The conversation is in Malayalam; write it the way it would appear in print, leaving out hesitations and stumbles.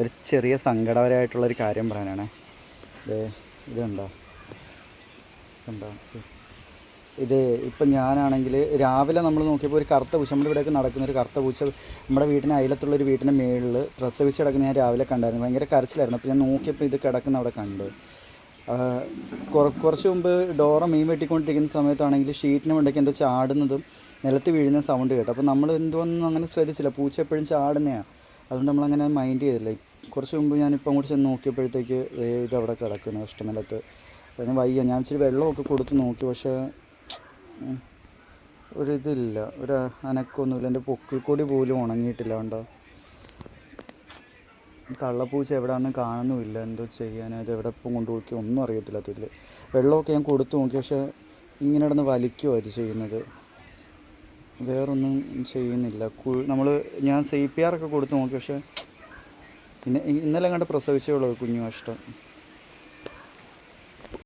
ഒരു ചെറിയ സങ്കടകരമായിട്ടുള്ളൊരു കാര്യം പറയാനാണ്. ഇതുണ്ടോ ഉണ്ടോ ഇത് ഇപ്പം ഞാനാണെങ്കിൽ രാവിലെ നമ്മൾ നോക്കിയപ്പോൾ ഒരു കറുത്ത പൂച്ച നമ്മുടെ ഇവിടെയൊക്കെ നടക്കുന്നൊരു കറുത്ത പൂച്ച നമ്മുടെ വീട്ടിന് അയലത്തുള്ളൊരു വീട്ടിൻ്റെ മേളിൽ പ്രസവിച്ച് കിടക്കുന്ന ഞാൻ രാവിലെ കണ്ടായിരുന്നു. ഭയങ്കര കരച്ചിലായിരുന്നു. അപ്പോൾ ഞാൻ നോക്കിയപ്പോൾ ഇത് കിടക്കുന്ന അവിടെ കണ്ട്. കുറച്ച് മുമ്പ് ഡോറ മീൻ വെട്ടിക്കൊണ്ടിരിക്കുന്ന സമയത്താണെങ്കിൽ ഷീറ്റിന് വേണ്ടിയൊക്കെ എന്തോ ചാടുന്നതും നിലത്ത് വീഴുന്ന സൗണ്ട് കേട്ടു. അപ്പോൾ നമ്മൾ എന്തോന്നും അങ്ങനെ ശ്രദ്ധിച്ചില്ല. പൂച്ച എപ്പോഴും ചാടുന്നതാണ്, അതുകൊണ്ട് നമ്മളങ്ങനെ മൈൻഡ് ചെയ്തില്ല. കുറച്ച് മുമ്പ് ഞാനിപ്പോൾ അങ്ങോട്ട് ചെന്ന് നോക്കിയപ്പോഴത്തേക്ക് ഇതവിടെ കിടക്കുന്നു കഷ്ടനിലത്ത്. പിന്നെ വയ്യ, ഞാൻ ഇച്ചിരി വെള്ളമൊക്കെ കൊടുത്ത് നോക്കി, പക്ഷേ ഒരിതില്ല, ഒരു അനക്കമൊന്നുമില്ല. എൻ്റെ പൊക്കിൾ കൊടി പോലും ഉണങ്ങിയിട്ടില്ല. കണ്ടോ, തള്ളപ്പൂച്ച എവിടെയാണെന്ന് കാണുന്നുമില്ല. എന്തോ ചെയ്യാൻ, അത് എവിടെ ഇപ്പം കൊണ്ടുപോയി ഒന്നും അറിയത്തില്ലാത്തതിൽ. വെള്ളമൊക്കെ ഞാൻ കൊടുത്തു നോക്കി, പക്ഷേ ഇങ്ങനെ കിടന്ന് വലിക്കുമോ ഇത് ചെയ്യുന്നത്, വേറൊന്നും ചെയ്യുന്നില്ല. ഞാൻ CPR ഒക്കെ കൊടുത്ത് നോക്കി, പക്ഷേ ഇന്നലെ കണ്ട് പ്രസവിച്ചേ ഉള്ളൂ കുഞ്ഞു. കഷ്ടം.